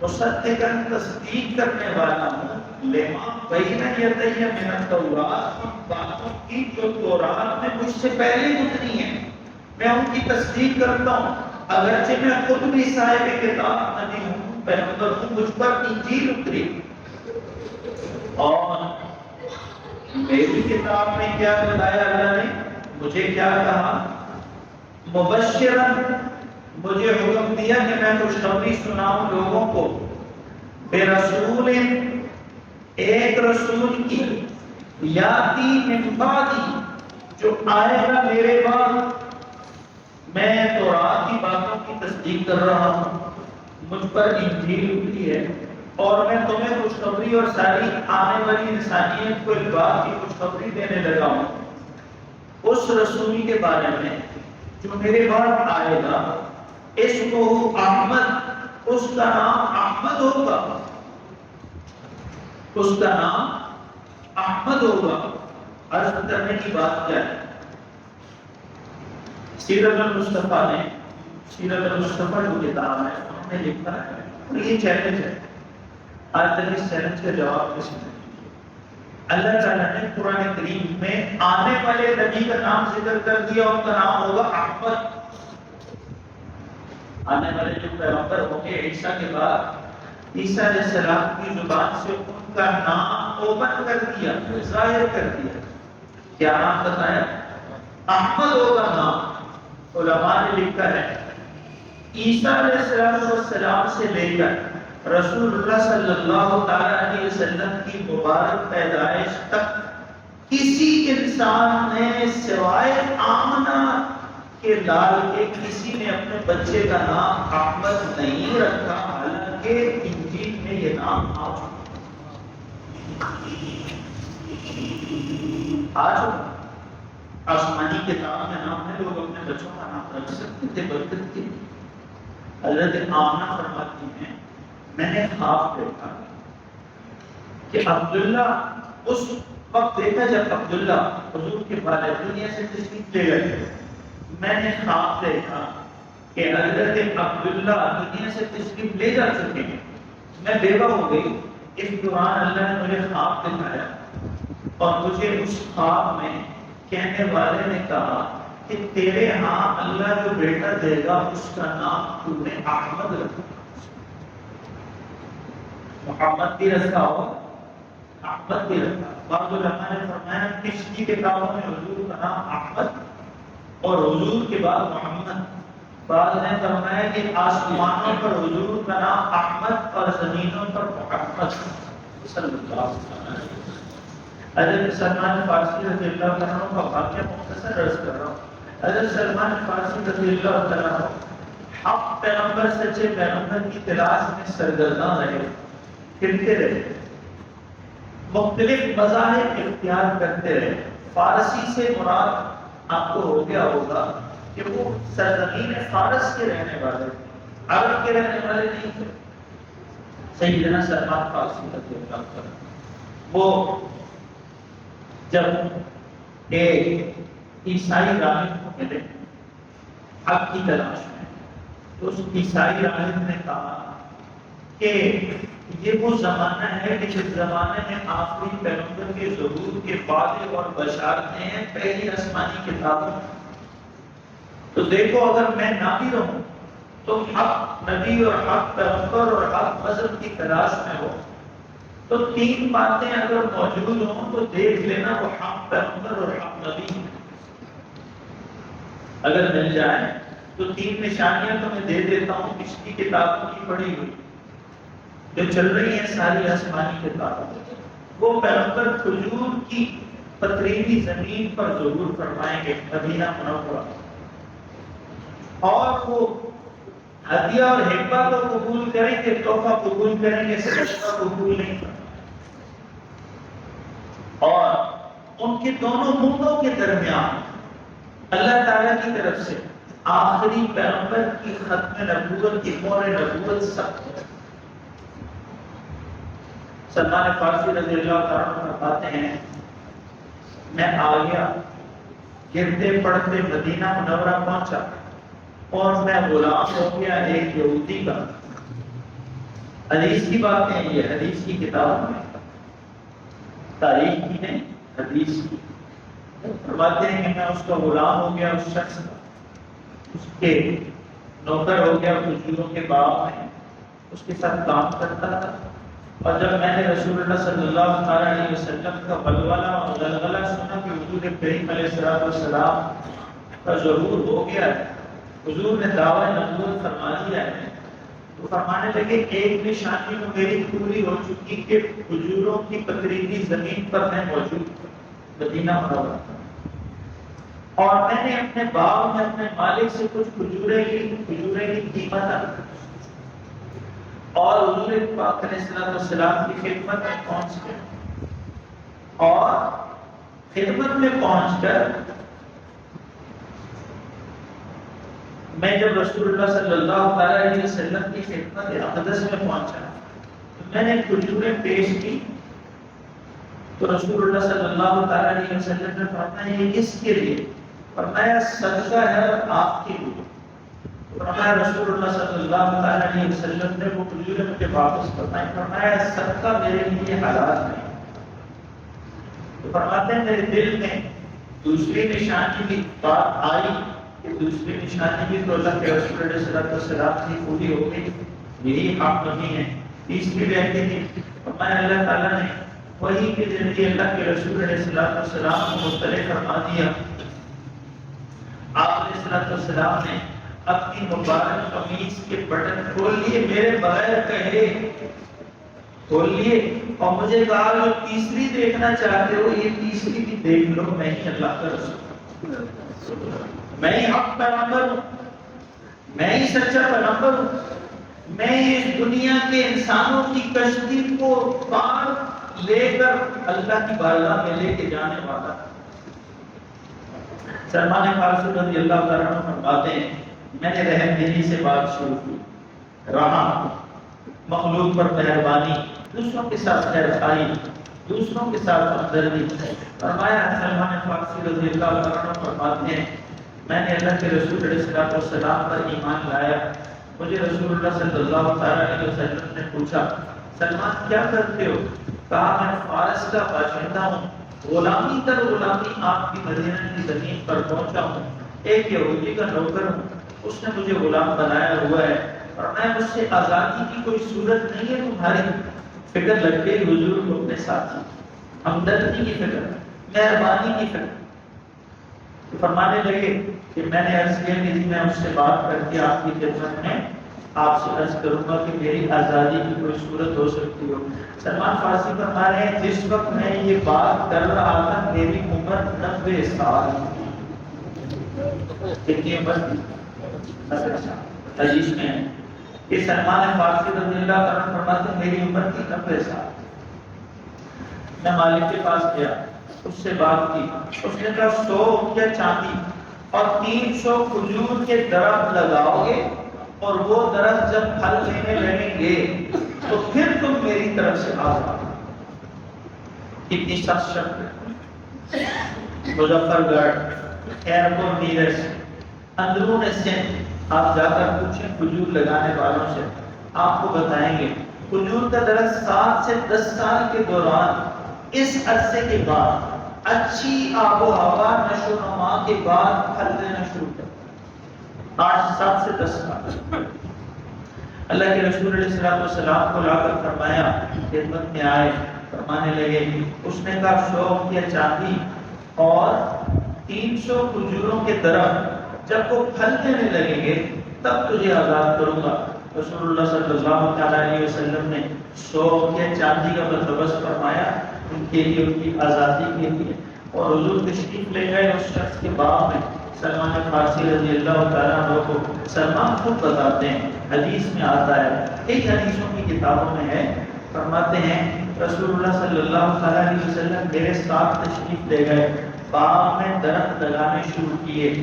مصدقاً، تصدیق کرنے والا ہوں، لما بین یدی من التورات، ان باتوں کی جو تورات میں مجھ سے پہلے گزری ہیں، میں ان کی تصدیق کرتا ہوں۔ اگرچہ میں خود بھی صاحب کتاب نبی ہوں، پیغمبر ہوں، مجھ پر انجیل اتری، اور میری کتاب میں کیا بتایا اللہ نے، مجھے کیا کہا، مبشرن، مجھے حکم دیا کہ میں خوشخبری سناؤں لوگوں کو، بے رسول، ایک رسول کی، یاتی من بعدی، جو آئے گا میرے بعد۔ میں تورات کی باتوں کی تصدیق کر رہا ہوں، مجھ پر انجیل اتری ہے، اور میں تمہیں خوشخبری اور ساری آنے والی انسانیت کو اس بات کی خوشخبری دینے لگا ہوں، اس رسول کے بارے میں جو میرے بعد آئے گا، اسمہ احمد، اس کا نام احمد ہوگا، اس کا نام احمد ہوگا۔ عرض کرنے کی بات کیا ہے، سیرت المصطفیٰ نے، سیرت المصطفیٰ جو کتاب ہے انہوں نے لکھا ہے، اور یہ چیلنج ہے، آج تک اس چیلنج کا جواب کسی نے، اللہ تعالیٰ نے قرآن کریم میں آنے والے نبی کا نام ذکر کر دیا، ان کا نام ہوگا احمد۔ آنے والے جو پیغمبر ہوں گے عیسیٰ کے بعد، عیسیٰ علیہ السلام کی زبان سے ان کا نام اوپن کر دیا، ظاہر کر دیا۔ کیا نام بتایا؟ احمد ہوگا نام۔ علماء نے لکھا ہے عیسیٰ علیہ السلام سے لے کر رسول اللہ صلی اللہ تعالی علیہ وسلم کی مبارک پیدائش تک کسی انسان نے سوائے آمنہ کے لال کے کسی نے اپنے بچے کا نام احمد نہیں رکھا، حالانکہ انجیل میں یہ نام آ چکا۔ آسمانی کتاب میں نام ہے، لوگ اپنے بچوں کا نام رکھ سکتے تھے برکت کے لیے۔ حضرت آمنہ فرماتی ہیں میں نے خواب دیکھا کہ عبداللہ، اس وقت دیکھا جب عبداللہ حضور کے والد دنیا سے تشریف لے گئے، میں نے خواب دیکھا کہ حضرت عبداللہ دنیا سے تشریف لے جا چکے ہیں، میں بیوہ ہو گئی۔ اس دوران اللہ نے مجھے خواب دکھایا اور مجھے اس خواب میں کہنے والے نے کہا کہ تیرے ہاں اللہ جو بیٹا دے گا اس کا نام تو نے احمد رکھا، محمد بھی رکھا ہو، احمد بھی رکھا۔ بعض علماء نے فرمایا پچھلی کتابوں میں حضور کا نام احمد اور حضور کے بعد محمد، بعض نے فرمایا کہ آسمانوں پر حضور کا نام احمد اور زمینوں پر محمد صلی اللہ علیہ وسلم۔ حضرت سلمان فارسی رضی اللہ عنہ کا واقعہ مختصر عرض کر رہا ہوں۔ حضرت سلمان فارسی رضی اللہ عنہ حق پیغمبر سچے پیغمبر کی تلاش میں سرگرداں رہے، پھرتے رہے، مختلف مذاہب اختیار کرتے رہے۔ فارسی سے مراد آپ کو ہو گیا ہوگا کہ وہ سرزمین فارس کے رہنے والے، عرب کے رہنے والے نہیں تھے۔ سیدنا سلمان فارسی رضی اللہ عنہ وہ جب ایک عیسائی راہب کو ملے حق کی تلاش میں، تو اس عیسائی راہب نے کہا کہ یہ وہ زمانہ ہے کہ جس زمانے میں آخری پیغمبر کے ظہور کے وعدے اور بشارتیں ہیں پہلی آسمانی کتابوں میں، تو دیکھو اگر میں نہ بھی رہوں تو حق نبی اور حق پیغمبر اور حق مذہب کی تلاش میں ہو تو تین باتیں اگر موجود ہوں تو دیکھ لینا وہ حق پیغمبر اور حق نبی اگر مل جائیں تو تین نشانیاں تو میں دے دیتا ہوں پچھلی کتابوں کی پڑھی ہوئی جو چل رہی ہیں ساری آسمانی کتابوں۔ وہ پیغمبر کھجور کی پتریلی زمین پر ظہور فرمائیں گے مدینہ منورہ، اور وہ ہدیہ اور ہبہ کو قبول کریں گے، تحفہ قبول کریں گے، صدقہ قبول نہیں کریں۔ اور ان کے دونوں منہوں کے درمیان اللہ تعالیٰ کی طرف سے آخری پیغمبر کی ختم نبوت کی مہر نبوت سب ہے۔ سلمان فارسی رضی اللہ تعالیٰ فرماتے ہیں میں آ گیا، گرتے پڑھتے مدینہ منورہ پہنچا اور میں غلام ہو گیا ایک یہودی کا۔ حدیث کی بات ہے، یہ حدیث کی کتاب میں، تاریخ کی نہیں حدیث کی۔ فرماتے ہیں کہ میں اس کا غلام ہو گیا، اس شخص کا، اس کے نوکر ہو گیا، کھجوروں کے باغ میں اس کے ساتھ کام کرتا تھا۔ اور جب میں نے رسول اللہ صلی اللہ علیہ وسلم کا ولولہ اور غلغلہ سنا کہ حضور کریم علیہ السلام کا ظہور ہو گیا ہے، حضور نے دعویٰ نبوت فرما دیا ہے، تو فرمانے لگے ایک نشانی تو میری پوری ہو چکی کہ کھجوروں کی پتریلی زمین پر میں موجود مدینہ منورہ، اور میں نے اپنے باغ میں اپنے مالک سے کچھ کھجوریں کی قیمت اور حضور پاک علیہ السلام کی خدمت میں پہنچ گئے، اور خدمت میں پہنچ کر میں جب رسول اللہ صلی اللہ علیہ وسلم کی خدمت اقدس میں پہنچا تو میں نے کھجوریں پیش کی، تو رسول اللہ صلی اللہ علیہ وسلم نے فرمایا یہ کس کے لیے؟ فرمایا صدقہ ہے آپ کے لیے۔ فرمایا رسول اللہ صلی اللہ علیہ وسلم نے وہ کھجوریں مجھے واپس فرمائی، فرمایا صدقہ میرے لیے حلال نہیں۔ تو فرماتے ہیں میرے دل میں دوسری نشانی کی بات آئی کہ دوسری نشانی بھی تو اللہ کے رسول علیہ السلام کی پوری ہو گئی، یہی حق نہیں ہے۔ تیسری رہتی تھی، فرمایا اللہ تعالیٰ نے وہی کے ذریعے اللہ کے رسول علیہ السلام کو مطلع فرما دیا۔ آپ علیہ السلام نے اپنی مبارک قمیص کے بٹن کھول لیے، میرے بغیر کہے کھول لیے، اور مجھے کہا جو تیسری دیکھنا چاہتے ہو یہ تیسری بھی دیکھ لو، میں ہی اللہ کا رسول، میں ہی حق پیغمبر ہوں، میں ہی سچا پیغمبر ہوں، میں اس دنیا کے انسانوں کی کشتی کو پار لے کر اللہ کی بارگاہ میں لے کے جانے والا۔ سلمان فارسی رضی اللہ تعالیٰ عنہ فرماتے ہیں میں نے رحم دلی سے بات شروع کی، رہا مخلوق پر مہربانی، دوسروں کے ساتھ خیرخواہی، دوسروں کے ساتھ ہمدردی۔ فرمایا سلمان فارسی رضی اللہ تعالیٰ عنہ فرماتے ہیں میں نے اللہ کے رسول علیہ السلام پر ایمان لایا، مجھے رسول اللہ صلی اللہ علیہ وسلم نے پوچھا سلمان کیا کرتے ہو؟ کہا میں فارس کا باشندہ ہوں، غلامی تر غلامی آپ کی مدینہ کی زمین پر پہنچا ہوں، ایک یہودی کا نوکر ہوں، اس نے مجھے غلام بنایا ہوا ہے، اور میں مجھ سے آزادی کی کوئی صورت نہیں ہے، تمہاری فکر لگ گئی حضور کو اپنے ساتھ، ہمدردی کی فکر، مہربانی کی فکر۔ فرمانے لگے کہ میں نے عرض کیا کہ میں اس سے بات کر کے آپ کی خدمت میں آپ سے عرض کروں گا کہ میری آزادی کی کوئی صورت ہو سکتی ہو۔ سلمان فارسی فرما رہے ہیں جس وقت میں یہ بات کر رہا تھا میری عمر 90 سال، کتنی عمر تھی؟ 90 سال۔ حدیث میں ہے کہ سلمان فارسی رضی اللہ عنہ فرماتے ہیں میری عمر تھی 90 سال۔ میں مالک کے پاس گیا، اس سے بات کی، اس نے کہا 100 یا چاندی اور 300 کھجور کے درخت لگاؤ گے اور وہ درخت جب پھل دینے لگیں گے تو پھر تم میری طرف سے آزاد۔ کتنی سخت شرط ہے۔ مظفر گڑھ، خیرپور نیرج، اندرون سندھ آپ جا کر پوچھیں کھجور لگانے والوں سے، آپ کو بتائیں گے کھجور کا درخت 7 سے 10 سال کے دوران اس عرصے کے بعد اچھی آب و ہوا نشو و نما کے بعد پھل دینا شروع کرتا ہے۔ 7 سے 10 سال۔ اللہ کے رسول علیہ السلام کو لا کر فرمایا، خدمت میں آئے، فرمانے لگے، اس نے کہا 100 یا چاندی اور 300 کھجوروں کے درخت جب وہ پھل دینے لگیں گے تب تجھے آزاد کروں گا۔ رسول اللہ صلی اللہ علیہ وسلم نے 100 یا چاندی کا بندوبست فرمایا ان کے لیے، ان کی آزادی کے لیے، اور حضور تشریف لے گئے اس شخص کے باغ میں۔ سلمان فارسی رضی اللہ تعالیٰ عنہ کو سلمان خود بتاتے ہیں، حدیث میں آتا ہے، کئی حدیثوں کی کتابوں میں ہے، فرماتے ہیں رسول اللہ صلی اللہ علیہ وسلم میرے ساتھ تشریف لے گئے، باغ میں درخت لگانے شروع کیے،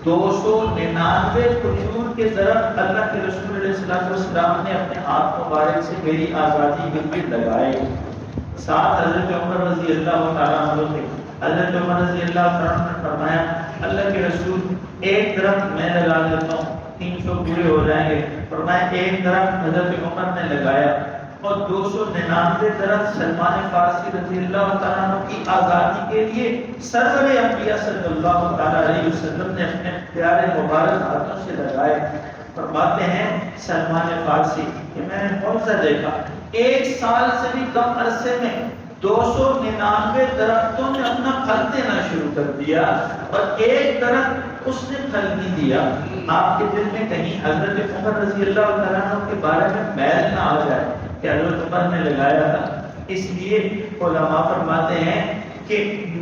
299 کھجور کے درخت اللہ کے رسول علیہ السلام نے اپنے ہاتھ مبارک سے میری آزادی کے لیے لگائے۔ ساتھ حضرت عمر رضی اللہ تعالیٰ عنہ تھے۔ حضرت عمر رضی اللہ تعالیٰ عنہ نے فرمایا اللہ کے رسول ایک درخت میں لگا دیتا ہوں 300 پورے ہو جائیں گے، فرمایا ایک درخت حضرت عمر نے لگایا اور 299 درخت سلمان فارسی رضی اللہ تعالیٰ عنہ کی آزادی کے لیے سرور انبیاء صلی اللہ تعالیٰ علیہ وسلم نے اپنے پیارے مبارک ہاتھوں سے لگائے۔ فرماتے ہیں سلمان فارسی کہ میں نے معجزہ دیکھا، 1 سال سے بھی کم عرصے میں 299 درختوں نے اپنا پھل دینا شروع کر دیا اور ایک درخت اس نے پھل نہیں دیا۔ آپ کے دل میں کہیں حضرت عمر رضی اللہ تعالیٰ عنہ کے بارے میں میل نہ آ جائے کہ حضرت عمر نے لگایا تھا، اس لیے علماء فرماتے ہیں کہ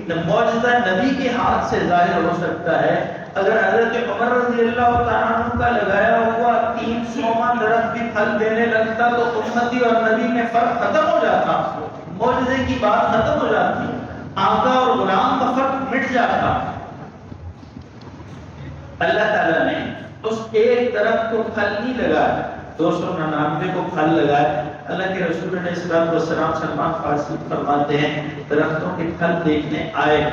معجزہ نبی کے ہاتھ سے ظاہر ہو سکتا ہے۔ اگر حضرت عمر رضی اللہ تعالیٰ عنہ کا لگایا ہوا 300واں درخت بھی پھل دینے لگتا تو امتی اور نبی میں فرق ختم ہو جاتا، معجزے کی بات ختم ہو جاتی، آقا اور غلام کا فرق مٹ جاتا۔ اللہ تعالیٰ نے اس ایک درخت کو پھل نہیں لگایا، 299 کو پھل لگائے۔ اللہ کے رسول علیہ السلام سلمان فارسی فرماتے ہیں درختوں کے پھل دیکھنے آئے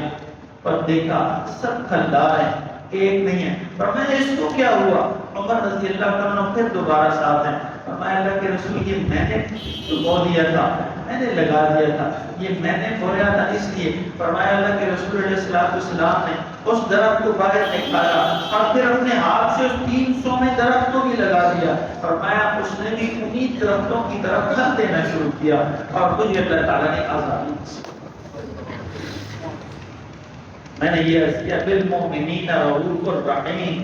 اور دیکھا سب پھلدار ہیں، ایک نہیں ہے۔ فرمایا اس کو کیا ہوا؟ عمر رضی اللہ عنہ پھر دوبارہ ساتھ ہیں۔ فرمایا اللہ کے رسول یہ میں نے بو دیا تھا، میں نے لگا دیا تھا، یہ میں نے بویا تھا اس لیے۔ فرمایا اللہ کے رسول علیہ السلام نے اس درخت کو باہر نکالا اور پھر اپنے ہاتھ سے اس 300 میں درخت کو بھی لگا دیا، فرمایا اس نے بھی انہی درختوں کی طرف پھل دینا شروع کیا اور مجھے اللہ تعالیٰ نے آزادی دی۔ میں نے یہ عرض کیا بالمؤمنین رؤوف الرحیم،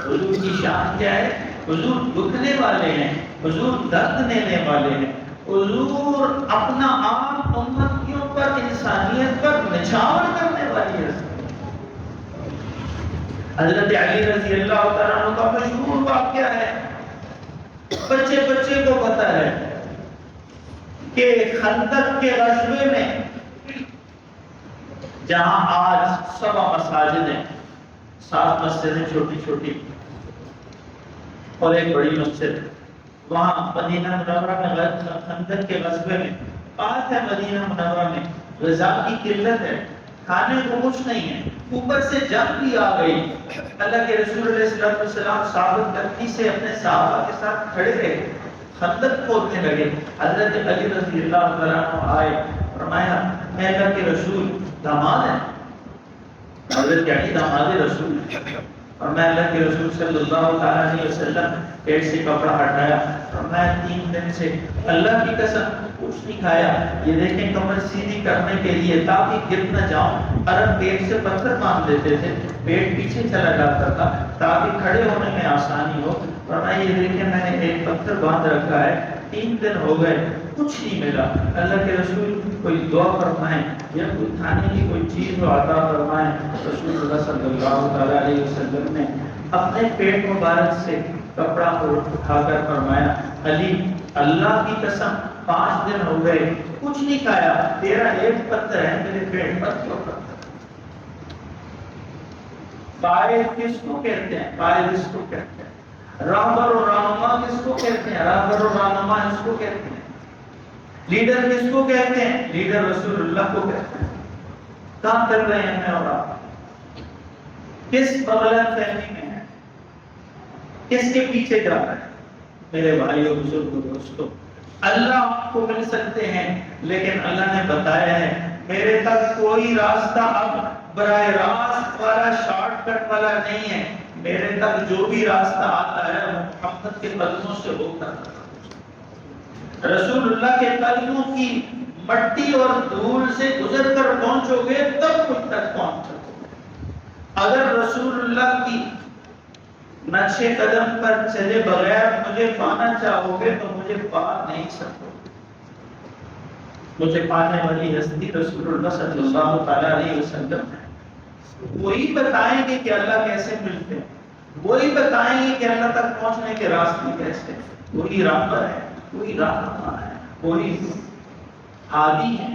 حضور کی شان کیا ہے؟ حضور دکھنے والے ہیں، حضور درد دینے والے ہیں، حضور اپنا آپ امتیوں پر، انسانیت پر نچھاور کرنے والی ہے۔ حضرت علی رضی اللہ تعالیٰ عنہ کا مشہور واقعہ ہے، بچے بچے کو پتہ ہے کہ خندق کے غزوے میں جہاں آج 7 مساجد ہیں، 7 مسجدیں چھوٹی چھوٹی اور ایک بڑی مسجد، وہاں مدینہ منورہ میں خندق کے غزوے میں بات ہے، مدینہ منورہ میں غذا کی قلت ہے، کھانے کو کچھ نہیں ہے، اوپر سے جنگ بھی آ گئی۔ اللہ کے رسول علیہ السلام ثابت کرتی سے اپنے صحابہ کے ساتھ کھڑے رہے، خندق کھودنے لگے۔ حضرت علی رضی اللہ تعالیٰ عنہ آئے، فرمایا اے اللہ کے رسول، داماد ہے، حضرت علی داماد رسول، اور میں اللہ کے رسول صلی اللہ علیہ وسلم پیٹ سے کپڑا ہٹایا اور میں 3 دن سے اللہ کی قسم کچھ نہیں کھایا، یہ دیکھیں کمر سیدھی کرنے کے لیے تاکہ گر نہ جاؤں، عرب پیٹ سے پتھر باندھ دیتے تھے، پیٹ پیچھے چلا جاتا تھا تاکہ کھڑے ہونے میں آسانی ہو، اور میں یہ دیکھیں میں نے ایک پتھر باندھ رکھا ہے، 3 دن ہو گئے کچھ نہیں ملا۔ اللہ کے رسول کوئی دعا فرمائیں یا کوئی کھانے کی کوئی چیز ہو عطا فرمائیں۔ رسول اللہ صلی اللہ علیہ وسلم نے اپنے پیٹ مبارک سے کپڑا اٹھا کر فرمایا علی اللہ کی قسم 5 دن ہو گئے کچھ نہیں کھایا، تیرا ایک پتھر ہے میرے پیٹ پر کیوں پتھر؟ قائد کس کو کہتے ہیں؟ قائد اس کو کہتے ہیں۔ راہبر و رہنما کس کو کہتے ہیں؟ راہبر و رہنما اس کو کہتے ہیں۔ لیڈر کس کو کہتے ہیں؟ لیڈر رسول اللہ کو کہتے ہیں۔ کہاں کر رہے ہیں میں اور آپ؟ کس غلط فہمی میں ہے؟ کس کے پیچھے جا رہے ہیں؟ میرے بھائیوں بزرگوں دوستوں، اللہ آپ کو مل سکتے ہیں لیکن اللہ نے بتایا ہے میرے تک کوئی راستہ اب براہ راست والا شارٹ کٹ والا نہیں ہے، میرے تک جو بھی راستہ آتا ہے وہ محمد کے قدموں سے ہوتا ہے۔ رسول اللہ کے قدموں کی مٹی اور دھول سے گزر کر پہنچو گے تب مجھ تک پہنچ سکو گے۔ اگر رسول اللہ کی نقش قدم پر چلے بغیر مجھے پانا چاہو گے تو مجھے پا نہیں سکو گے۔ مجھے پانے والی ہستی رسول اللہ صلی اللہ علیہ وسلم ہے۔ وہی بتائیں گے کہ اللہ کیسے ملتے ہیں، وہی بتائیں گے کہ اللہ تک پہنچنے کے راستے کیسے، وہی راہبر ہے، وہی رہنما ہے، وہی ہادی ہے،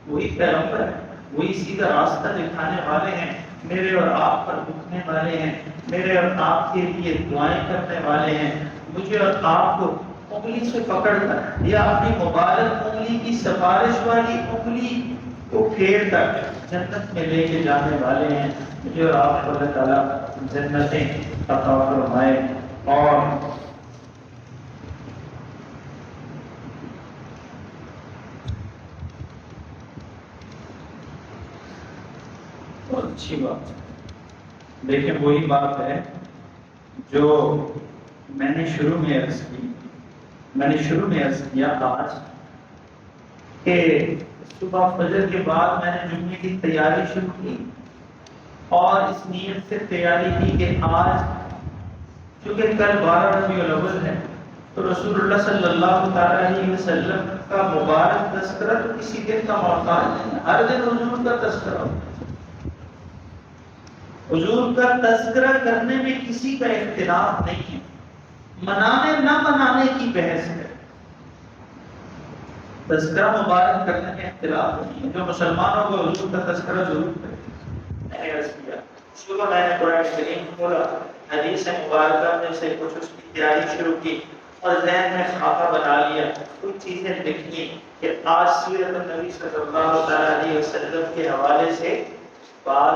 وہی پیغمبر ہے، وہی سیدھا راستہ دکھانے والے ہیں، میرے اور آپ پر دکھنے والے ہیں، میرے اور آپ کے لیے دعائیں کرنے والے ہیں، مجھے اور آپ کو انگلی سے پکڑ کر یا اپنی مبارک انگلی کی سفارش والی انگلی کو پھیر کر جنت میں لے کے جانے والے ہیں۔ مجھے اور آپ کو اللہ تعالیٰ جنتیں عطا فرمائے اور بہت اچھی بات ہے۔ دیکھیں وہی بات ہے جو میں نے شروع میں عرض کی، آج کہ صبح فجر کے بعد میں نے جمعے کی تیاری شروع کی اور اس نیت سے تیاری کی کہ آج چونکہ کل 12 ربیع الاول ہے تو رسول اللہ صلی اللہ علیہ وسلم کا مبارک تذکرہ تو کسی دن کا محتاج نہیں، ہر دن حضور کا تذکرہ ہوتا ہے۔ حضور کا تذکرہ کرنے میں کسی کا اختلاف نہیں ہے، منانے نہ منانے کی بحث ہے، تذکرہ مبارک کرنے میں اختلاف نہیں ہے۔ جو مسلمانوں کو حضور کا تذکرہ ضرور کرے۔ میں نے عرض کیا صبح میں نے قرآن کریم کھولا، حدیث مبارکہ میں سے کچھ اس کی تیاری شروع کی اور ذہن میں خاکہ بنا لیا، کچھ چیزیں لکھی کہ آج سیرت النبی صلی اللہ علیہ وسلم کے حوالے سے بات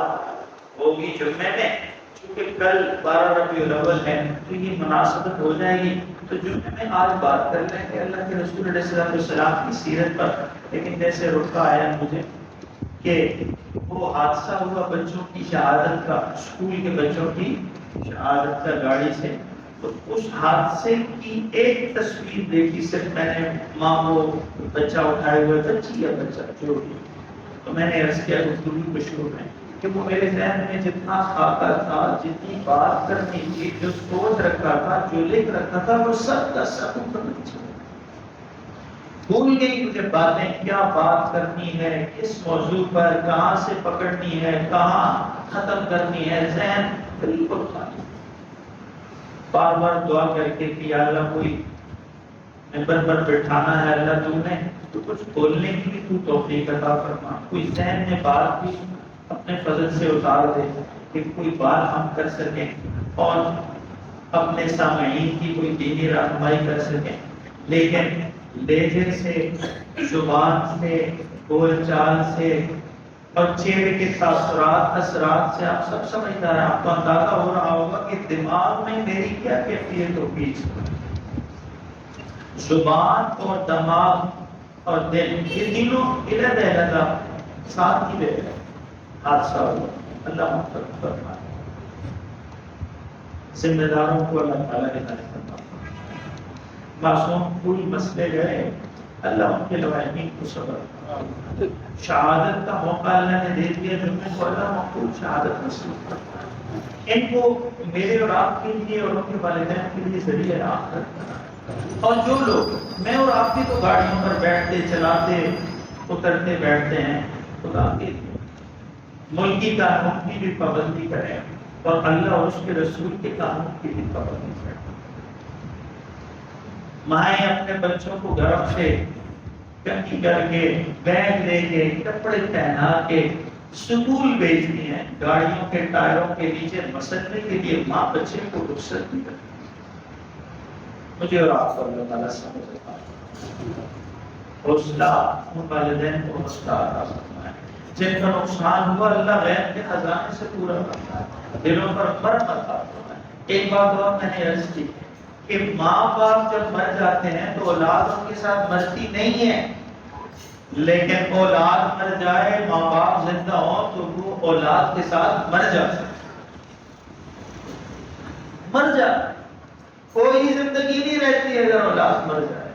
ہوگی جمعے میں، چونکہ کل 12 ربیع الاول ہے تو یہ مناسبت ہو جائے گی، تو جمعے میں آج بات کر لیں کہ اللہ کے رسول علیہ السلام کی سیرت پر۔ لیکن جیسے رکا آیا مجھے کہ وہ حادثہ ہوا بچوں کی شہادت کا، اسکول کے بچوں کی شہادت کا گاڑی سے، تو اس حادثے کی ایک تصویر دیکھی صرف میں نے، ماں وہ بچہ اٹھائے ہوئے، بچی یا بچہ جو بھی، تو میں نے عرض کیا گفتگو کو شروع میں کہ وہ میرے ذہن میں جتنا خاکہ تھا، جتنی بات کرنی تھی، جو سوچ رکھا تھا، جو لکھ رکھا تھا، وہ سب کا سب اوپر نیچے بھول گئی مجھے باتیں، کیا بات کرنی ہے، کس موضوع پر، کہاں سے پکڑنی ہے، کہاں ختم کرنی ہے، ذہن بالکل خالی۔ بار بار دعا کر کے کہ یا اللہ کوئی ممبر پر بٹھانا ہے، اللہ تو نے تو کچھ بولنے کی بھی تو توفیق عطا فرما، کوئی ذہن میں بات بھی اپنے فضل سے اتار دے کہ کوئی بات ہم کر سکیں اور اپنے سامعین کی کوئی دینی رہنمائی کر سکیں۔ لیکن لہجے سے، زبان سے، بول چال سے اور چہرے کے تاثرات، اثرات سے آپ سب سمجھدار ہیں، آپ کو اندازہ ہو رہا ہوگا کہ دماغ میں میری کیا کیفیت ہوگی۔ زبان اور دماغ اور دل، یہ تینوں علت ہے، ساتھ ہی رہے، حادثہ ہوا، اللہ مغفرت فرمائے۔ ذمہ داروں کو اللہ تعالیٰ ہدایت فرمائے، معصوم کوئی مسئلے گئے، اللہ ان کے لوائمین کو صبر، شہادت کا موقع اللہ نے دے دیا، جن میں کو اللہ مقبول شہادت نصیب کرتا ہے، ان کو میرے اور آپ کے لیے اور ان کے والدین کے لیے ذریعہ آخرت۔ اور جو لوگ، میں اور آپ بھی تو گاڑیوں پر بیٹھتے، چلاتے، اترتے بیٹھتے ہیں، خدا کے ملکی قانون کی بھی پابندی کریں اور اللہ اور اس کے رسول کے قانون کی بھی پابندی کریں۔ مائیں اپنے بچوں کو گھروں سے کنگھی کر کے، بیگ لے کے، کپڑے پہنا کے اسکول بھیجتی ہیں، گاڑیوں کے ٹائروں کے نیچے مسلنے کے لیے ماں بچے کو رخصت نہیں کرتی۔ مجھے اور آپ کو اللہ تعالیٰ سمجھ حوصلہ، ان والدین کو حوصلہ عطا فرمائے جن کا نقصان ہوا، اللہ غیب کے خزانے سے پورا کرتا ہے، دلوں پر فرق عطا فرمائے۔ ایک بات اور میں نے عرض کی کہ ماں باپ جب مر جاتے ہیں تو اولاد ان کے ساتھ مرتی نہیں ہے، لیکن اولاد مر جائے، ماں باپ زندہ ہوں تو وہ اولاد کے ساتھ مر جاتے ہیں، مر جاتے، کوئی زندگی نہیں رہتی اگر اولاد مر جائے۔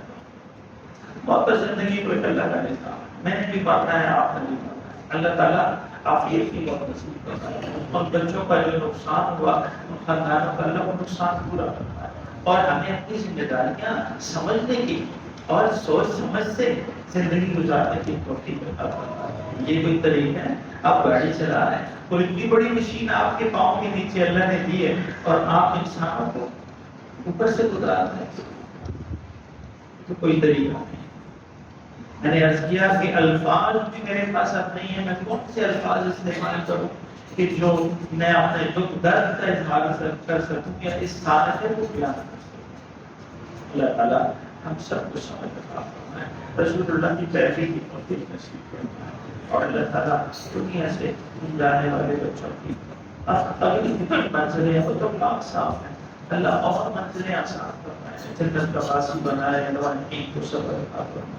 واپس زندگی کو ایک اللہ کا نظام، میں نے بھی پاتا ہے، آپ نے بھی پاتا ہے، اللہ تعالیٰ عافیت کی بہت نصیب کرتا ہے، اور بچوں کا جو نقصان ہوا، ان خاندانوں کا اللہ وہ نقصان پورا کرتا ہے، اور ہمیں اپنی ذمہ داریاں سمجھنے کی اور سوچ سمجھ سے زندگی گزارنے کی توفیق عطا فرمائے۔ یہ کوئی طریقہ ہے، آپ گاڑی چلا رہے ہیں، کوئی اتنی بڑی مشین آپ کے پاؤں کے نیچے اللہ نے دی ہے اور آپ انسانوں کو اوپر سے گزار رہے ہیں، تو کوئی طریقہ نہیں۔ میں نے عرض کیا کہ الفاظ بھی میرے پاس اب نہیں ہے، میں کون سے الفاظ استعمال کروں کہ جو میں اپنے دکھ درد کا اظہار کر سکوں یا اس حالت کو بیان کر سکوں۔ اللہ تعالیٰ ہم سب کو سمجھ عطا فرمائے، رسول اللہ کی پیروی کی توفیق نصیب فرمائے، اور اللہ تعالیٰ دنیا سے جانے والے بچوں کی اگلی منزلیں وہ تو پاک صاف ہیں، اللہ اور منزلیں آسان فرمائے، جنت کا باسی بنائے، اللہ ان کو صبر عطا فرمائے۔